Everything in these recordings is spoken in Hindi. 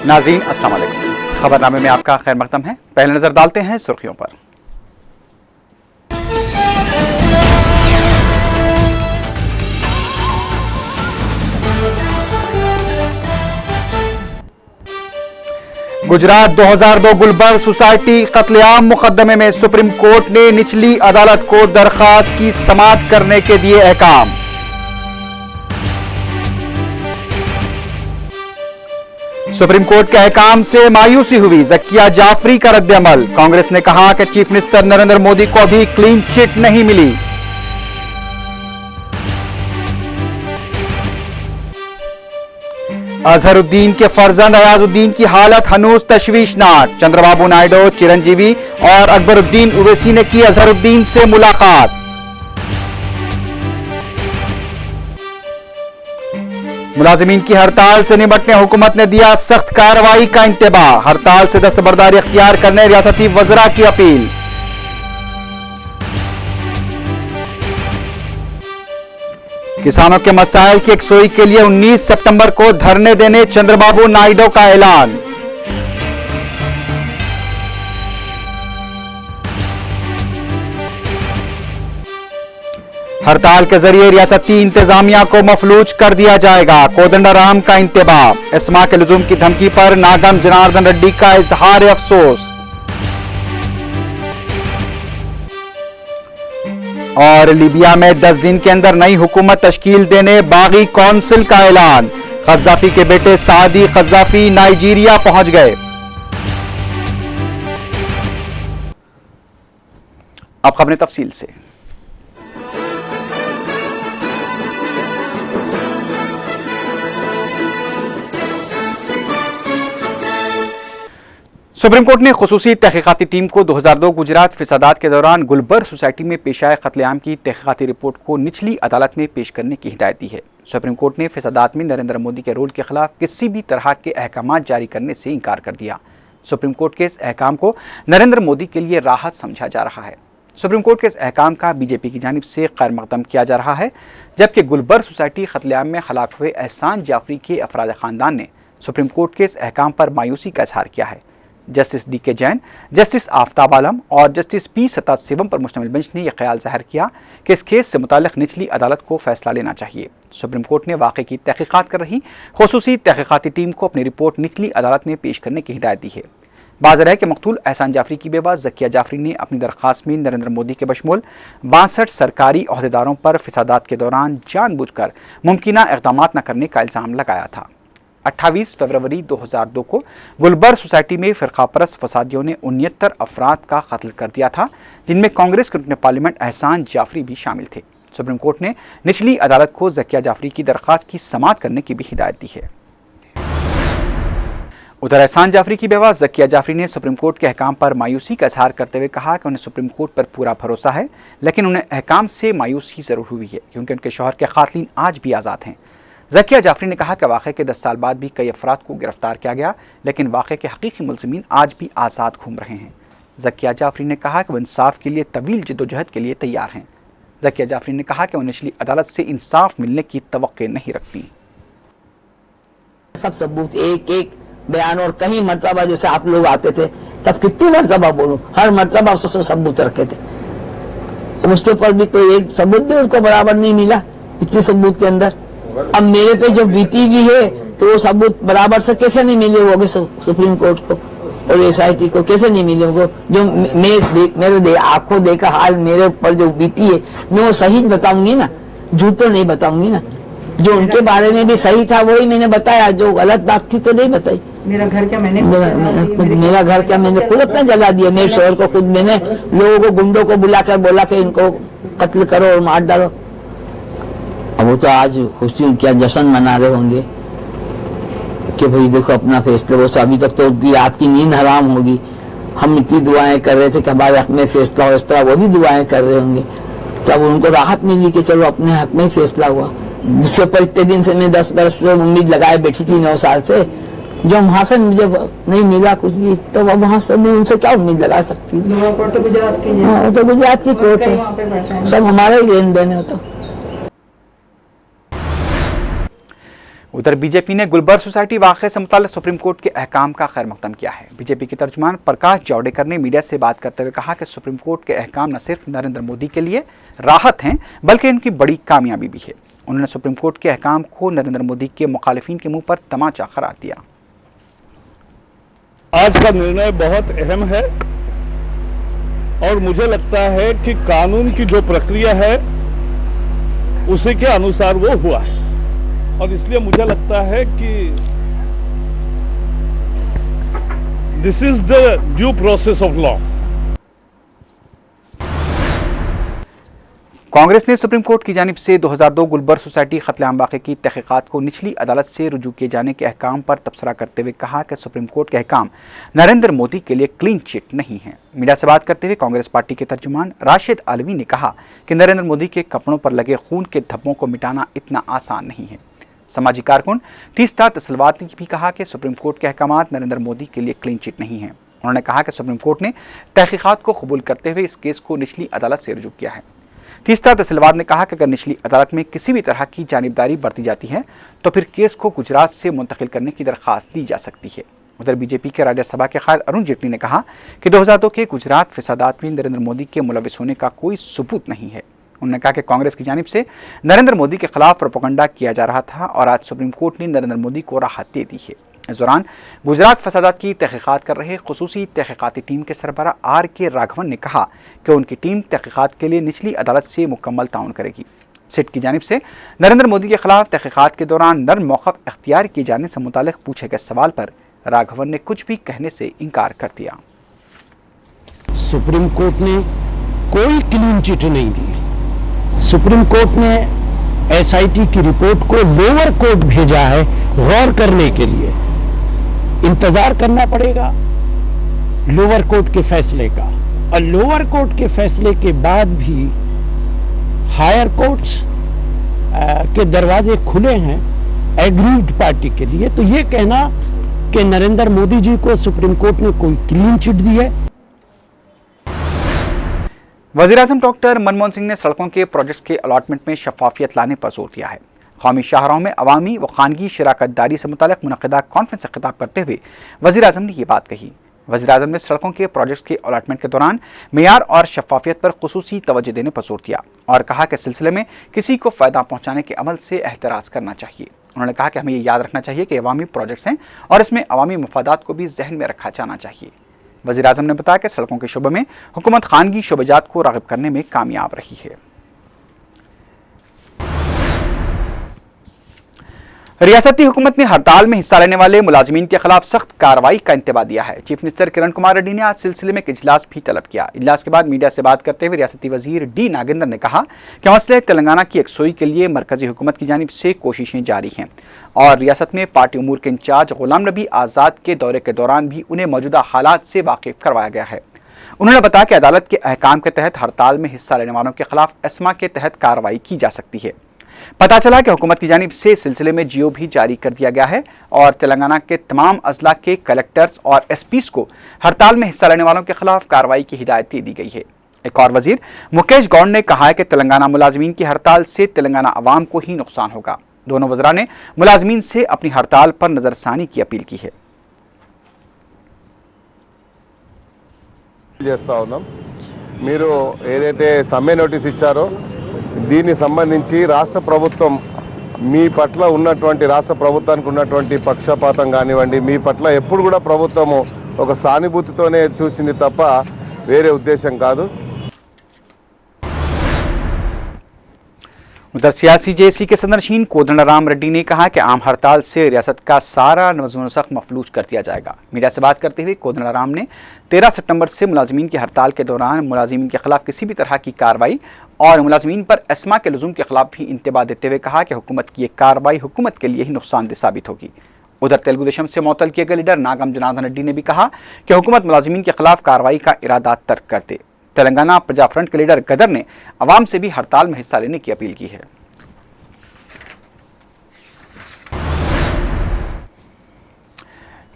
नाज़रीन अस्सलाम वालेकुम। खबरनामे में आपका खैर मकदम है। पहले नजर डालते हैं सुर्खियों पर। गुजरात 2002 गुलबर्ग सोसाइटी कत्लेआम मुकदमे में सुप्रीम कोर्ट ने निचली अदालत को दरखास्त की समाअत करने के दिए अहकाम। सुप्रीम कोर्ट के अहकाम से मायूसी हुई, ज़किया जाफरी का रद्द-ए-अमल। कांग्रेस ने कहा कि चीफ मिनिस्टर नरेंद्र मोदी को अभी क्लीन चिट नहीं मिली। अजहरुद्दीन के फर्जंद अयाजुद्दीन की हालत हनूज तशवीशनाक। चंद्रबाबू नायडू, चिरंजीवी और अकबरुद्दीन ओवैसी ने की अजहरुद्दीन से मुलाकात। मुलाजिमीन की हड़ताल से निपटने हुकूमत ने दिया सख्त कार्रवाई का इंतबाह। हड़ताल से दस्तबरदारी इख्तियार करने रियासती वज़रा की अपील। किसानों के मसाइल की यकसुई के लिए 19 सितंबर को धरने देने चंद्रबाबू नायडू का ऐलान। हड़ताल के जरिए रियासती इंतजामिया को मफलूज कर दिया जाएगा, कोदंडाराम का इंतबाह। इस्मा के लुजूम की धमकी पर नागम जनार्दन रेड्डी का इजहार अफसोस। और लीबिया में 10 दिन के अंदर नई हुकूमत तश्कील देने बागी कौंसिल का ऐलान। कज़्ज़ाफ़ी के बेटे सादी कज़्ज़ाफ़ी नाइजीरिया पहुंच गए। अब खबरें तफसील से। सुप्रीम कोर्ट ने खुसूसी तहकीकाती टीम को 2002 गुजरात फिसादात के दौरान गुलबर्ग सोसाइटी में पेश आए कत्लेआम की तहकीकाती रिपोर्ट को निचली अदालत में पेश करने की हिदायत दी है। सुप्रीम कोर्ट ने फिसादात में नरेंद्र मोदी के रोल के खिलाफ किसी भी तरह के अहकाम जारी करने से इनकार कर दिया। सुप्रीम कोर्ट के इस अहकाम को नरेंद्र मोदी के लिए राहत समझा जा रहा है। सुप्रीम कोर्ट के इस अहकाम का बीजेपी की जानिब से खैर मकदम किया जा रहा है, जबकि गुलबर्ग सोसाइटी कत्लेआम में हलाक हुए एहसान जाफरी के अफराद खानदान ने सुप्रीम कोर्ट के इस अहकाम पर मायूसी का इजहार किया है। Justice D K. Jain, justice Aftab Alam और जस्टिस पी. सदाशिवम पर मुश्तमिल बेंच ने यह ख्याल जाहिर किया कि इस केस से मुताल्लिक निचली अदालत को फैसला लेना चाहिए। सुप्रीम कोर्ट ने वाक़े की तहकीकात कर रही खुसूसी तहकीकाती टीम को अपनी रिपोर्ट निचली अदालत में पेश करने की हिदायत दी है। बाज़ है कि मकतूल एहसान जाफरी की बेवा ज़किया जाफरी ने अपनी दरख्वास्त में नरेंद्र मोदी के बशमूल 62 सरकारी अहदेदारों पर फिसादात के दौरान जानबूझकर मुमकिना इक़दाम न करने का इल्ज़ाम लगाया था। 28 फरवरी 2002 को गुलबर्ग सोसाइटी में फ़िरक़ापरस्त फसादियों ने 69 अफराद का कत्ल कर दिया था, जिनमें कांग्रेस के रुकन पार्लियामेंट एहसान जाफरी भी शामिल थे। सुप्रीम कोर्ट ने निचली अदालत को ज़किया जाफरी की दरख्वास्त की समाअत करने की भी हिदायत दी है। उधर एहसान जाफरी की बेवा ज़किया जाफरी ने सुप्रीम कोर्ट के अहकाम पर मायूसी का इजहार करते हुए कहा कि उन्हें सुप्रीम कोर्ट पर पूरा भरोसा है, लेकिन उन्हें अहकाम से मायूसी ज़रूर हुई है क्योंकि उनके शौहर के क़ातिलीन आज भी आज़ाद हैं। ज़किया जाफरी ने कहा कि वाक़े के 10 साल बाद भी कई अफराद को गिरफ्तार किया गया, लेकिन वाक़े के हकीकी मुलज़िमीन आज भी आज़ाद घूम रहे हैं। ज़किया जाफरी ने कहा कि वो इंसाफ के लिए तवील जद्दोजहद के लिए तैयार हैं। ज़किया जाफरी ने कहा कि वो निचली अदालत से इंसाफ मिलने की तवक्को नहीं रखती। सब सबूत एक एक बयान, और कहीं मरतबा जैसे आप लोग आते थे तब कितनी मरतबा बोलूं, हर मरतबा उसको सबूत रखे थे, तो उसके ऊपर भी कोई एक सबूत भी उनको बराबर नहीं मिला इतने सबूत के अंदर। अब मेरे पे जो बीती भी है तो वो सबूत बराबर से कैसे नहीं मिले होंगे सुप्रीम कोर्ट को और एसआईटी को, कैसे नहीं मिले होंगे? जो मेरे आंखों देखा हाल मेरे ऊपर जो बीती है मैं वो सही बताऊंगी ना, झूठ तो नहीं बताऊंगी ना। जो उनके बारे में भी सही था वही मैंने बताया, जो गलत बात थी तो नहीं बताई। मेरा घर क्या मैंने खुद अपना जला दिया। मेरे शोहर को खुद मैंने लोगों को, गुंडों को बुलाकर बोला कि इनको कत्ल करो और मार डालो। अब वो तो आज खुशी क्या जश्न मना रहे होंगे कि भाई देखो अपना फैसला, वो अभी तक तो उनकी रात की नींद हराम होगी। हम इतनी दुआएं कर रहे थे कि हमारे हक में फैसला हो, इस तरह वो भी दुआएं कर रहे होंगे। तब उनको राहत मिली कि चलो अपने हक में ही फैसला हुआ, जिसके ऊपर इतने दिन से मैं 10 बरस से उम्मीद लगाए बैठी थी, 9 साल से। जब वहां से मुझे नहीं मिला कुछ भी, तो वहां से मैं उनसे क्या उम्मीद लगा सकती थी? कोर्ट तो गुजरात की है। हाँ, तो गुजरात की कोर्ट है, सब हमारे ही लेन देन है। तो उधर बीजेपी ने गुलबर्ग सोसाइटी वाक़े से मुताल्लिक़ सुप्रीम कोर्ट के अहकाम का खैर मकदम किया है। बीजेपी के तर्जुमान प्रकाश जावड़ेकर ने मीडिया से बात करते हुए कहा कि सुप्रीम कोर्ट के अहकाम न सिर्फ नरेंद्र मोदी के लिए राहत हैं बल्कि इनकी बड़ी कामयाबी भी है। उन्होंने सुप्रीम कोर्ट के अहकाम को नरेंद्र मोदी के मुखालिफिन के मुंह पर तमाचा करार दिया। आज का निर्णय बहुत अहम है और मुझे लगता है कि कानून की जो प्रक्रिया है उसी के अनुसार वो हुआ है और इसलिए मुझे लगता है कि this is the due process of law. Congress ने सुप्रीम कोर्ट की जानिब से 2002 गुलबर्ग सोसाइटी कत्लेआम वाक़े की तहकीकात को निचली अदालत से रुजू किए जाने के अहकाम पर तबसरा करते हुए कहा कि सुप्रीम कोर्ट के अहकाम नरेंद्र मोदी के लिए क्लीन चिट नहीं है। मीडिया से बात करते हुए कांग्रेस पार्टी के तर्जुमान राशिद आलवी ने कहा कि नरेंद्र मोदी के कपड़ों पर लगे खून के धब्बों को मिटाना इतना आसान नहीं है। समाजी कारकुन तीस्ता तसलवात ने भी कहा कि सुप्रीम कोर्ट के अहकाम नरेंद्र मोदी के लिए क्लीन चिट नहीं है। उन्होंने कहा कि सुप्रीम कोर्ट ने तहकीकात को कबूल करते हुए इस केस को निचली अदालत से रुजू किया है। तीस्ता तसलवात ने कहा कि अगर निचली अदालत में किसी भी तरह की जानिबदारी बरती जाती है तो फिर केस को गुजरात से मुंतकिल करने की दरख्वास्त दी जा सकती है। उधर बीजेपी के राज्यसभा के कायद अरुण जेटली ने कहा कि 2002 के गुजरात फसादात में नरेंद्र मोदी के मुलविस होने का कोई सबूत नहीं है। उन्होंने कहा कि कांग्रेस की जानिब से नरेंद्र मोदी के खिलाफ प्रोपेगेंडा किया जा रहा था और आज सुप्रीम कोर्ट ने नरेंद्र मोदी को राहत दे दी है। इस दौरान गुजरात फसादात की तहकीकात कर रहे खुसूसी तहकीकाती टीम के सरबराह R.K. राघवन ने कहा कि उनकी टीम तहकीकात के लिए निचली अदालत से मुकम्मल ताउन करेगी। सिट की जानिब से नरेंद्र मोदी के खिलाफ तहकीकात के दौरान नर्म मौक़िफ़ इख्तियार किए जाने से मुतालिक पूछे गए सवाल पर राघवन ने कुछ भी कहने से इनकार कर दिया। सुप्रीम कोर्ट ने कोई क्लीन चिट नहीं दी। सुप्रीम कोर्ट ने SIT की रिपोर्ट को लोअर कोर्ट भेजा है गौर करने के लिए। इंतजार करना पड़ेगा लोअर कोर्ट के फैसले का और लोअर कोर्ट के फैसले के बाद भी हायर कोर्ट्स के दरवाजे खुले हैं एग्रीव्ड पार्टी के लिए। तो ये कहना कि नरेंद्र मोदी जी को सुप्रीम कोर्ट ने कोई क्लीन चिट दी है। वज़ीर-ए-आज़म डॉक्टर मनमोहन सिंह ने सड़कों के प्रोजेक्ट्स के अलॉटमेंट में शफाफियत लाने पर जोर दिया है। कौमी शाहराहों में अवामी व खानगी शराकत दारी से मुताल्लिक़ मुनक़िदा कॉन्फ्रेंस से खिताब करते हुए वज़ीर-ए-आज़म ने ये बात कही। वज़ीर-ए-आज़म ने सड़कों के प्रोजेक्ट्स के अलॉटमेंट के दौरान मेयार और शफाफियत पर खुसूसी तवज्जो देने पर जोर दिया और कहा कि सिलसिले में किसी को फ़ायदा पहुँचाने के अमल से एहतराज़ करना चाहिए। उन्होंने कहा कि हमें ये याद रखना चाहिए कि अवामी प्रोजेक्ट्स हैं और इसमें अवामी मफादात को भी जहन में रखा जाना चाहिए। वज़ीर-ए-आज़म ने बताया कि सड़कों के शोबे में हुकूमत खानगी शोबेजात को राग़िब करने में कामयाब रही है। रियासती हुकूमत ने हड़ताल में हिस्सा लेने वाले मुलाजिमीन के खिलाफ सख्त कार्रवाई का इंतबाह दिया है। चीफ मिनिस्टर किरण कुमार रेड्डी ने आज सिलसिले में एक इजलास भी तलब किया। इजलास के बाद मीडिया से बात करते हुए रियासती वजीर डी नागेंद्र ने कहा कि मसले तेलंगाना की यकसोई के लिए मरकजी हुकूमत की जानिब से कोशिशें जारी हैं और रियासत में पार्टी उमूर के इंचार्ज गुलाम नबी आज़ाद के दौरे के दौरान भी उन्हें मौजूदा हालात से वाकिफ करवाया गया है। उन्होंने बताया कि अदालत के अहकाम के तहत हड़ताल में हिस्सा लेने वालों के खिलाफ एस्मा के तहत कार्रवाई की जा सकती है। पता चला कि हुकूमत की जानिब से सिलसिले में GO भी जारी कर दिया गया है और तेलंगाना के तमाम अजला के कलेक्टर्स और SPs को हड़ताल में हिस्सा लेने वालों के खिलाफ कार्रवाई की हिदायत दे दी गई है। एक और वजीर मुकेश गौड़ ने कहा है कि तेलंगाना मुलाजमीन की हड़ताल से तेलंगाना अवाम को ही नुकसान होगा। दोनों वज़रा ने मुलाजमीन से अपनी हड़ताल पर नजरसानी की अपील की है। మీరు ఏదైతే సమ్మె నోటీస్ ఇచ్చారో దీనికి సంబంధించి రాష్ట్ర ప్రభుత్వం మీ పట్ల ఉన్నటువంటి రాష్ట్ర ప్రభుత్వానికి ఉన్నటువంటి పక్షపాతం కానివ్వండి మీ పట్ల ఎప్పుడు కూడా ప్రభుత్వము ఒక సానుభూతితోనే చూసింది తప్ప వేరే ఉద్దేశం కాదు। उधर सियासी JC के सदरशीन कोदंडराम रेड्डी ने कहा कि आम हड़ताल से रियासत का सारा नज़्म नसक़ मफलूज कर दिया जाएगा। मीडिया से बात करते हुए कोदंडराम ने 13 सितंबर से मुलाजिमीन की हड़ताल के दौरान मुलाजिमीन के खिलाफ किसी भी तरह की कार्रवाई और मुलाजिमीन पर एस्मा के लुज़ूम के खिलाफ भी इंतबाह देते हुए कहा कि हुकूमत की एक कार्रवाई हुकूमत के लिए ही नुकसानदेह साबित होगी। उधर तेलुगु देशम से मुअत्तल किए गए लीडर नागम जनार्दन रेड्डी ने भी कहा कि हुकूमत मुलाजिमीन के खिलाफ कार्रवाई का इरादा तर्क कर दे। तेलंगाना प्रजा फ्रंट के लीडर गदर ने अवाम से भी हड़ताल में हिस्सा लेने की अपील की है।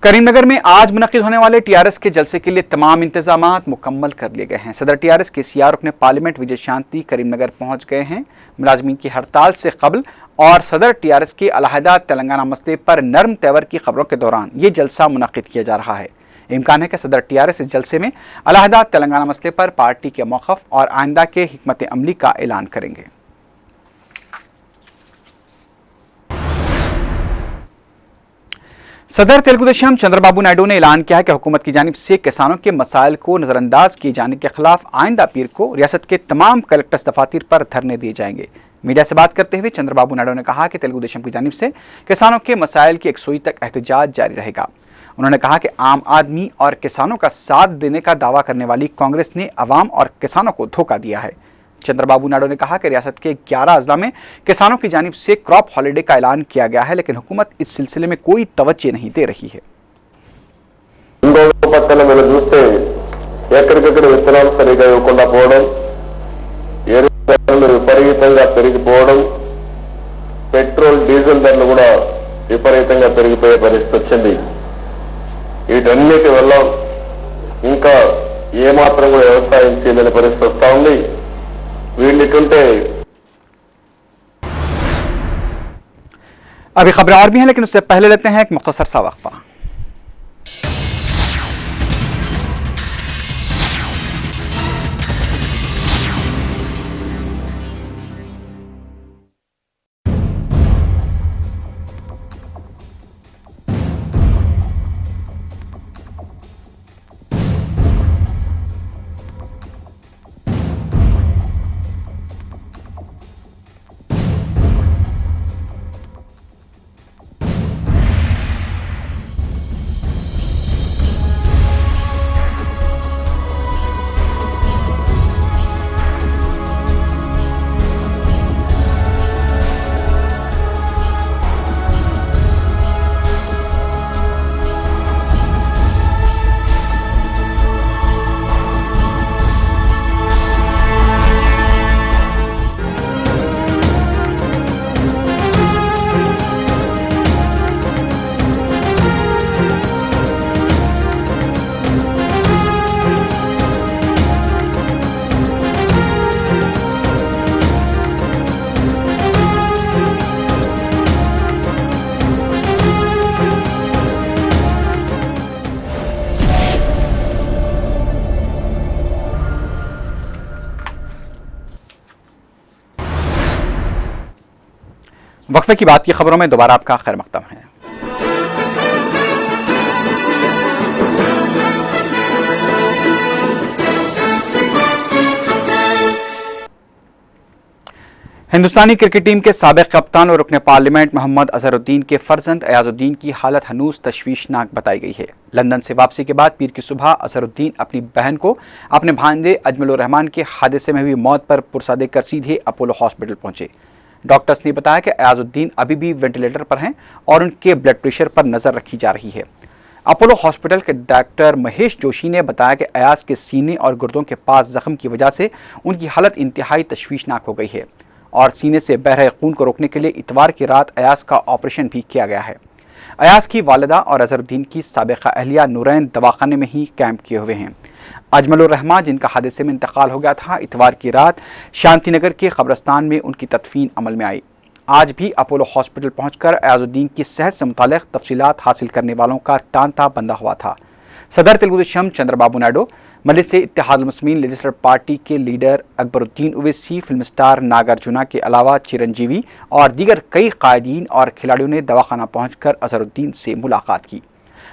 करीमनगर में आज मुनक्किद होने वाले TRS के जलसे के लिए तमाम इंतजामात मुकम्मल कर लिए गए हैं। सदर TRS KCR अपने पार्लियामेंट विजय शांति करीमनगर पहुंच गए हैं। मुलाजमीन की हड़ताल से कबल और सदर टीआरएस के अलहदा तेलंगाना मसले पर नर्म तेवर की खबरों के दौरान ये जलसा मुनक्किद किया जा रहा है। इम्कान है कि सदर टीआरएस इस जलसे में अलहदा तेलंगाना मसले पर पार्टी के मौक़िफ़ और आइंदा के हिकमत अमली का ऐलान करेंगे। सदर तेलुगुदेशम चंद्रबाबू नायडू ने ऐलान किया है कि हुकूमत की जानिब से किसानों के मसाइल को नजरअंदाज किए जाने के खिलाफ आइंदा पीर को रियासत के तमाम कलेक्टर्स दफातर पर धरने दिए जाएंगे। मीडिया से बात करते हुए चंद्रबाबू नायडू ने कहा कि तेलुगुदेशम की जानिब से किसानों के मसाइल की 1 सुई तक एहतजाज जारी रहेगा। उन्होंने कहा कि आम आदमी और किसानों का साथ देने का दावा करने वाली कांग्रेस ने अवाम और किसानों को धोखा दिया है। चंद्रबाबू नायडू ने कहा कि रियासत के 11 अजला में किसानों की जानिब से क्रॉप हॉलिडे का ऐलान किया गया है, लेकिन हुकूमत इस सिलसिले में कोई तवज्जो नहीं दे रही है। విపరీతంగా పెరిగిపోవడం, పెట్రోల్ డీజిల్ ధరలు కూడా విపరీతంగా పెరిగిపోయే పరిస్థితి వచ్చింది। వీటన్నిటి వల్ల ఇంకా ఏమాత్రం కూడా వ్యవసాయం చేయలేని పరిస్థితి వస్తూ ఉంది। వీళ్ళకుంటే अभी खबरें और भी हैं, लेकिन उससे पहले लेते हैं एक मुख्तसर सा वक्फा। वक्फे की बात की खबरों में दोबारा आपका खैर मकदम है। हिंदुस्तानी क्रिकेट टीम के साबिक कप्तान और रुकने पार्लियामेंट मोहम्मद अजहरुद्दीन के फर्जंद अयाजुद्दीन की हालत हनूज तशवीशनाक बताई गई है। लंदन से वापसी के बाद पीर की सुबह अजहरुद्दीन अपनी बहन को अपने भांजे अजमलुर रहमान के हादसे में हुई मौत पर पुरसा देकर सीधे अपोलो हॉस्पिटल पहुंचे। डॉक्टर्स ने बताया कि अयाजुद्दीन अभी भी वेंटिलेटर पर हैं और उनके ब्लड प्रेशर पर नजर रखी जा रही है। अपोलो हॉस्पिटल के डॉक्टर महेश जोशी ने बताया कि अयाज के सीने और गुर्दों के पास जख्म की वजह से उनकी हालत इंतहाई तशवीशनाक हो गई है और सीने से बह रहे खून को रोकने के लिए इतवार की रात अयाज का ऑपरेशन भी किया गया है। अयाज की वालिदा और अजहरुद्दीन की साबिका अहलिया नूरैन दवाखाने में ही कैंप किए हुए हैं। अजमलुर रहमान जिनका हादसे में इंतकाल हो गया था, इतवार की रात शांतिनगर के कब्रिस्तान में उनकी तदफीन अमल में आई। आज भी अपोलो हॉस्पिटल पहुंचकर अयाजुद्दीन की सेहत से मुताल्लिक़ तफसीलात हासिल करने वालों का तांता बंधा हुआ था। सदर तेलुगुदेशम चंद्रबाबू नायडू, मजलिस इत्तेहादुल मुस्लिमीन लेजिस्लेटिव पार्टी के leader Akbaruddin Owaisi, film star Nagarjuna के अलावा चिरंजीवी और दीगर कई कायदीन और खिलाड़ियों ने दवाखाना पहुंचकर अजहरुद्दीन से मुलाकात की।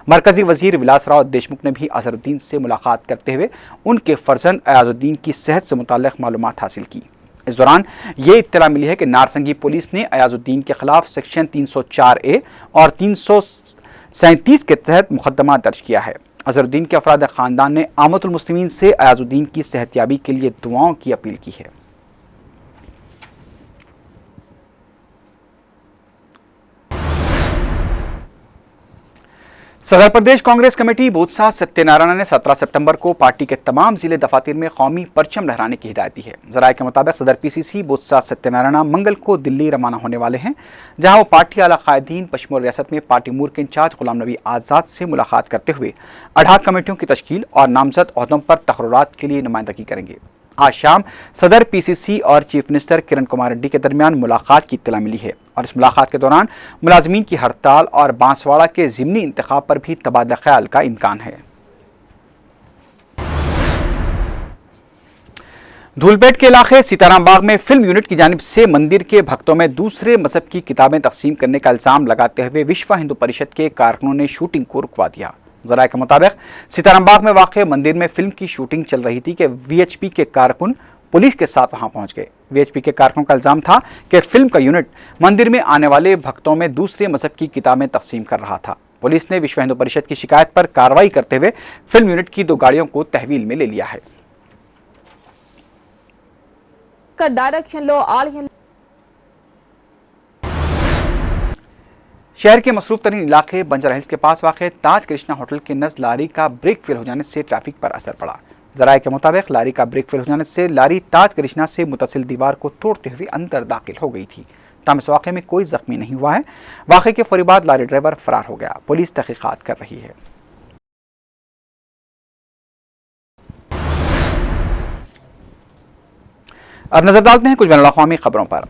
मरकजी वजीर विलास राव देशमुख ने भी अजहरुद्दीन से मुलाकात करते हुए उनके फर्जंद अयाजुद्दीन की सेहत से मुताल्लिक़ मालूमात हासिल की। इस दौरान ये इत्तला मिली है कि नारसंगी पुलिस ने अयाजुद्दीन के खिलाफ सेक्शन 304A और 337 के तहत मुकदमा दर्ज किया है। अजहरुद्दीन के अफराद ख़ानदान ने आमतुल मुस्लिमीन से अयाजुद्दीन की सेहतयाबी के लिए दुआओं की अपील की है। सदर प्रदेश कांग्रेस कमेटी बोत्सा सत्यनारायण ने 17 सितंबर को पार्टी के तमाम जिले दफातर में कौमी परचम लहराने की हिदायत दी है। जराये के मुताबिक सदर पीसीसी बोत्सा सत्यनारायण मंगल को दिल्ली रवाना होने वाले हैं, जहां वो पार्टी आला कायदीन पश्चिमी रियासत में पार्टी मूर के इंचार्ज गुलाम नबी आज़ाद से मुलाकात करते हुए अढ़ा कमेटियों की तश्कील और नामजद ओहदों पर तकर्रुरात के लिए नुमाइंदगी करेंगे। आज शाम सदर पीसीसी और चीफ मिनिस्टर किरण कुमार रेड्डी के दरमियान मुलाकात की इत्तला मिली है और इस मुलाकात के दौरान मुलाजमीन की हड़ताल और बांसवाड़ा के ज़िमनी इंतखाब पर भी तबादला ख्याल का इम्कान है। धूलपेट के इलाके सीताराम बाग में फिल्म यूनिट की जानिब से मंदिर के भक्तों में दूसरे मजहब की किताबें तकसीम करने का इल्जाम लगाते हुए विश्व हिंदू परिषद के कारकुनों ने शूटिंग को रुकवा दिया। जराये के मुताबिक सीताराम बाग में वाक़े मंदिर में फिल्म की शूटिंग चल रही थी कि वीएचपी के कारकुन पुलिस के साथ वहां पहुंच गए। वीएचपी के कारकुनों का इल्जाम था कि फिल्म का यूनिट मंदिर में आने वाले भक्तों में दूसरे मजहब की किताबें तकसीम कर रहा था। पुलिस ने विश्व हिंदू परिषद की शिकायत पर कार्रवाई करते हुए फिल्म यूनिट की 2 गाड़ियों को तहवील में ले लिया है। शहर के मसरूफ तरीन इलाके बंजारा हिल्स के पास वाक़ ताज कृष्णा होटल के नज़ लारी का ब्रेक फेल हो जाने से ट्रैफिक पर असर पड़ा। जराये के मुताबिक लारी का ब्रेक फेल हो जाने से लारी ताज कृष्णा से मुतसिल दीवार को तोड़ते हुए अंदर दाखिल हो गई थी। तमाम इस वाक़े में कोई जख्मी नहीं हुआ है। वाक़े के फौरी बाद लारी ड्राइवर फरार हो गया। पुलिस तहकीकात कर रही है। अब नजर डालते हैं कुछ बैनुल-अक़वामी खबरों पर।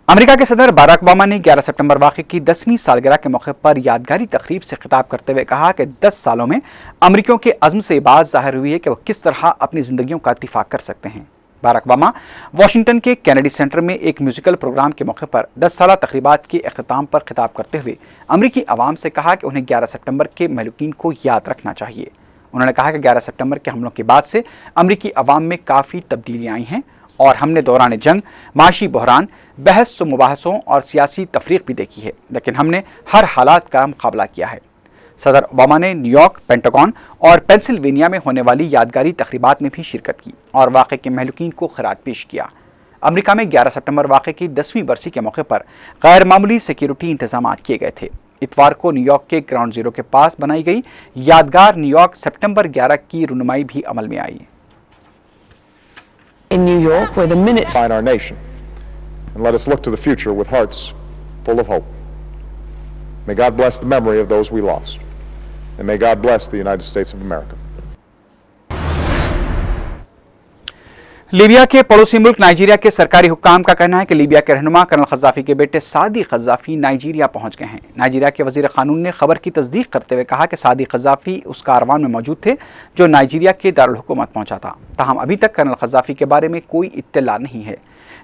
अमेरिका के सदर बाराक ओबामा ने 11 सितंबर वाक़े की 10वीं सालगिरह के मौके पर यादगारी तकरीब से खिताब करते हुए कहा कि 10 सालों में अमेरिकियों के अज़्म से बात ज़ाहिर हुई है कि वह किस तरह अपनी ज़िंदगियों का इत्तिफ़ाक़ कर सकते हैं। बाराक ओबामा वाशिंगटन के कैनेडी सेंटर में एक म्यूजिकल प्रोग्राम के मौके पर 10 साला तकरीबात के अख्ताम पर खिताब करते हुए अमरीकी अवाम से कहा कि उन्हें 11 सितंबर के महलूकीन को याद रखना चाहिए। उन्होंने कहा कि 11 सितंबर के हमलों के बाद से अमरीकी अवाम में काफ़ी तब्दीलियाँ आई हैं और हमने दौरान जंग, माशी बहरान, बहस व मुबाहसों और सियासी तफरीक भी देखी है, लेकिन हमने हर हालात का मुकाबला किया है। सदर ओबामा ने न्यूयॉर्क, पेंटागन और पेंसिल्वेनिया में होने वाली यादगारी तकरीबात में भी शिरकत की और वाक़े के महलूकीन को खिराज पेश किया। अमेरिका में 11 सितंबर वाक़े की 10वीं बरसी के मौके पर गैर मामूली सिक्योरिटी इंतजाम किए गए थे। इतवार को न्यूयॉर्क के ग्राउंड जीरो के पास बनाई गई यादगार न्यूयॉर्क सितंबर 11 की रुनुमाई भी अमल में आई। In New York, where the minutes our nation, and let us look to the future with hearts full of hope. May God bless the memory of those we lost, and may God bless the United States of America. Libya के पड़ोसी मुल्क नाइजीरिया के सरकारी हुक्काम का कहना है कि लीबिया के रहनुमा कर्नल क़ज़्ज़ाफ़ी के बेटे सादी क़ज़्ज़ाफ़ी नाइजीरिया पहुंच गए हैं। नाइजीरिया के वज़ीर क़ानून ने खबर की तस्दीक करते हुए कहा कि सादी क़ज़्ज़ाफ़ी उस कारवान में मौजूद थे जो नाइजीरिया के दारुल हुकूमत पहुंचा था। ताहम अभी तक कर्नल क़ज़्ज़ाफ़ी के बारे में कोई इत्तला नहीं है,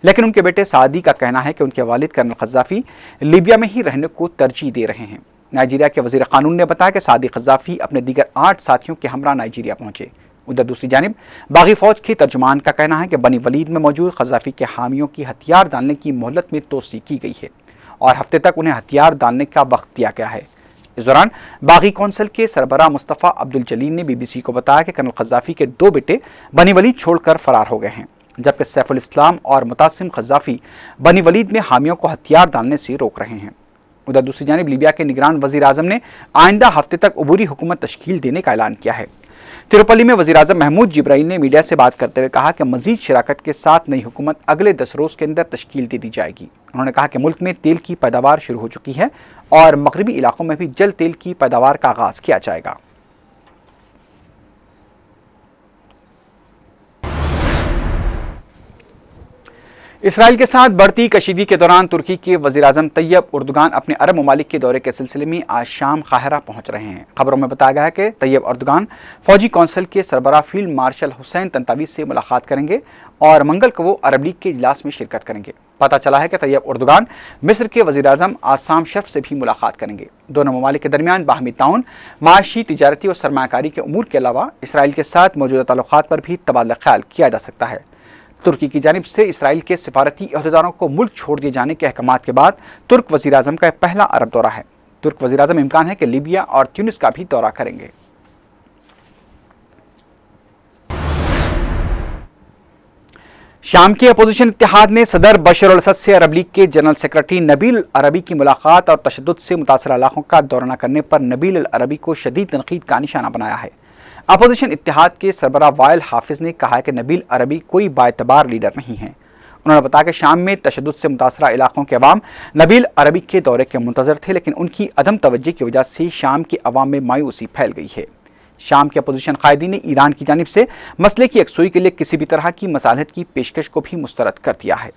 लेकिन उनके बेटे सादी का कहना है कि उनके वालिद कर्नल क़ज़्ज़ाफ़ी लीबिया में ही रहने को तरजीह दे रहे हैं। नाइजीरिया के वज़ीर क़ानून ने बताया कि सादी क़ज़्ज़ाफ़ी अपने दीगर 8 साथियों के हमरा नाइजीरिया पहुंचे। उधर दूसरी जानिब बागी फौज के तर्जुमान का कहना है कि बनी वलीद में मौजूद क़ज़्ज़ाफ़ी के हामियों की हथियार डालने की मोहलत में तोसी की गई है और हफ्ते तक उन्हें हथियार डालने का वक्त दिया गया है। इस दौरान बागी कौंसिल के सरबराह मुस्तफ़ा अब्दुल जलील ने BBC को बताया कि कर्नल क़ज़्ज़ाफ़ी के 2 बेटे बनी वलीद छोड़कर फरार हो गए हैं, जबकि सैफुल इस्लाम और मुतासिम क़ज़्ज़ाफ़ी बनी वलीद में हामियों को हथियार डालने से रोक रहे हैं। उधर दूसरी जानिब लीबिया के निगरान वज़ीर आज़म ने आइंदा हफ्ते तक अबूरी हुकूमत तश्कील देने का ऐलान किया है। तिरुपल्ली में वज़ीर आज़म महमूद जिब्राइल ने मीडिया से बात करते हुए कहा कि मज़ीद शराकत के साथ नई हुकूमत अगले 10 रोज़ के अंदर तश्कील दे दी जाएगी। उन्होंने कहा कि मुल्क में तेल की पैदावार शुरू हो चुकी है और मगरबी इलाकों में भी जल्द तेल की पैदावार का आगाज़ किया जाएगा। इसराइल के साथ बढ़ती कशीदगी के दौरान तुर्की के वज़ीर-ए-आज़म तैयब उर्दुगान अपने अरब ममालिक के दौरे के सिलसिले में आज शाम काहिरा पहुंच रहे हैं। खबरों में बताया गया है कि तैयब उर्दुगान फौजी कौंसिल के सरबराह फील्ड मार्शल हुसैन तंतावी से मुलाकात करेंगे और मंगल को वो अरब लीग के इजलास में शिरकत करेंगे। पता चला है कि तैयब उर्दुगान मिस्र के वज़ीर-ए-आज़म आसाम शर्फ से भी मुलाकात करेंगे। दोनों ममालिक के दरमियान बाहमी ताउन, माशी, तिजारती और सरमायाकारी के उमूर के अलावा इसराइल के साथ मौजूदा ताल्लुकात पर भी तबादला ख्याल किया जा सकता है। तुर्की की जानिब से इसराइल के सिफारती अहदेदारों को मुल्क छोड़ दिए जाने के अहकामात के बाद तुर्क वज़ीर-ए-आज़म का पहला अरब दौरा है। तुर्क वज़ीर-ए-आज़म इम्कान है कि लीबिया और ट्यूनिस का भी दौरा करेंगे। शाम के अपोजिशन इत्तेहाद ने सदर बशर अल-असद से अरब लीग के जनरल सेक्रेटरी नबील अरबी की मुलाकात और तशद्दुद से मुतासरा इलाकों का दौरा न करने पर नबील अरबी को शदीद तनकीद का निशाना बनाया है। अपोजिशन इत्तेहाद के सरबराह वाइल हाफिज ने कहा कि नबील अरबी कोई बाएतबार लीडर नहीं है। उन्होंने बताया कि शाम में तशद्दुद से मुतासरा इलाकों के अवाम नबील अरबी के दौरे के मुंतज़र थे, लेकिन उनकी अदम तवज्जो की वजह से शाम के अवाम में मायूसी फैल गई है। शाम के अपोजिशन कायदी ने ईरान की जानिब से मसले की यकसुई के लिए किसी भी तरह की मसालहत की पेशकश को भी मुस्तरद कर दिया है।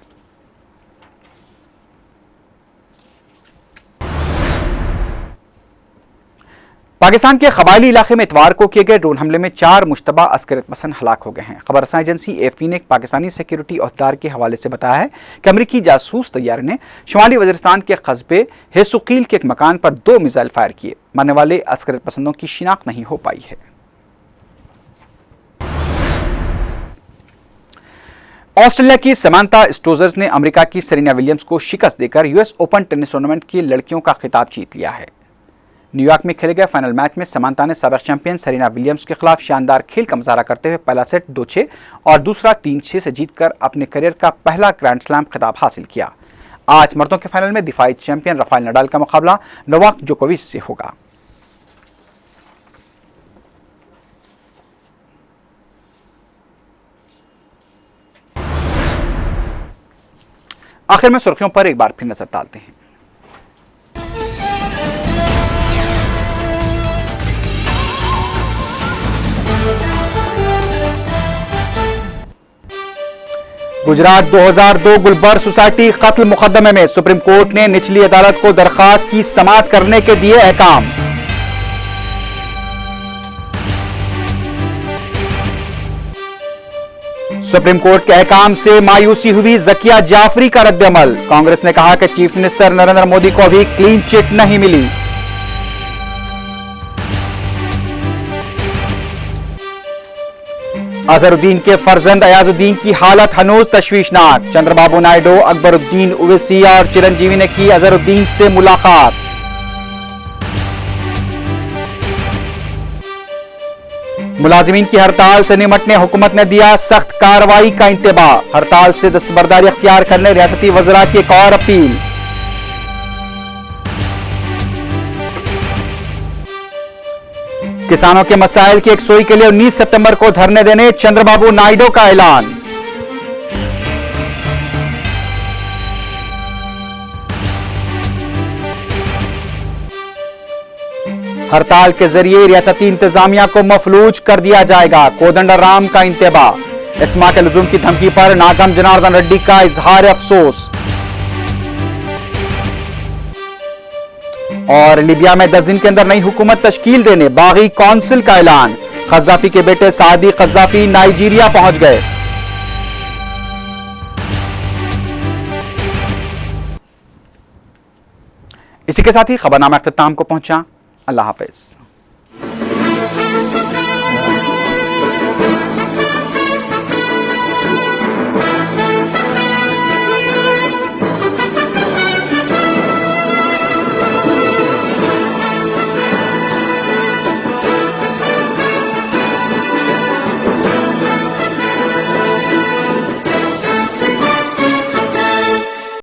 पाकिस्तान के कबायली इलाके में इतवार को किए गए ड्रोन हमले में 4 मुश्तबा अस्करियत पसंद हलाक हो गए हैं। खबर रसां एजेंसी AFP ने एक पाकिस्तानी सिक्योरिटी अहदेदार के हवाले से बताया है कि अमरीकी जासूस तैयारे ने शुमाली वजीरिस्तान के कस्बे हेसुकील के एक मकान पर 2 मिसाइल फायर किए। मरने वाले अस्करियत पसंदों की शिनाख्त नहीं हो पाई है। ऑस्ट्रेलिया की समांता स्टोजर्स ने अमेरिका की सेरेना विलियम्स को शिकस्त देकर US ओपन टेनिस टूर्नामेंट की लड़कियों का खिताब जीत लिया है। न्यूयॉर्क में खेले गए फाइनल मैच में समांता ने साबिक चैंपियन सेरेना विलियम्स के खिलाफ शानदार खेल का मुजाहरा करते हुए पहला सेट 2-6 और दूसरा 3-6 से जीतकर अपने करियर का पहला ग्रैंड स्लैम खिताब हासिल किया। आज मर्दों के फाइनल में दिफाई चैंपियन राफेल नडाल का मुकाबला नोवाक जोकोविच से होगा। आखिर में सुर्खियों पर एक बार फिर नजर डालते हैं। गुजरात 2002 गुलबर्ग सोसाइटी कत्ल मुकदमे में सुप्रीम कोर्ट ने निचली अदालत को दरखास्त की समाअत करने के दिए अहकाम। सुप्रीम कोर्ट के अहकाम से मायूसी हुई ज़किया जाफरी का रद्द-ए-अमल। कांग्रेस ने कहा कि चीफ मिनिस्टर नरेंद्र मोदी को अभी क्लीन चिट नहीं मिली। अजहरुद्दीन के फर्जंद अयाजुद्दीन की हालत हनूज तशवीशनाक। चंद्रबाबू नायडू, अकबरुद्दीन ओवैसी और चिरंजीवी ने की अजहरुद्दीन से मुलाकात। मुलाजिमीन की हड़ताल से निमटने हुकूमत ने दिया सख्त कार्रवाई का इंतबाह। हड़ताल से दस्तबरदारी अख्तियार करने रियासती वज़रा की एक और अपील। किसानों के मसाइल की यकसुई के लिए 19 सितंबर को धरने देने चंद्रबाबू नायडू का ऐलान। हड़ताल के जरिए रियासती इंतजामिया को मफलूज कर दिया जाएगा। कोदंडराम का इंतबाह। इस्मा के लुजुम की धमकी पर नागम जनार्दन रेड्डी का इजहार अफसोस। और लीबिया में 10 दिन के अंदर नई हुकूमत तश्कील देने बागी कौंसिल का ऐलान। कज़्ज़ाफ़ी के बेटे सादी कज़्ज़ाफ़ी नाइजीरिया पहुंच गए। इसी के साथ ही खबरनामा अख्तिताम को पहुंचा। अल्लाह हाफ़िज़।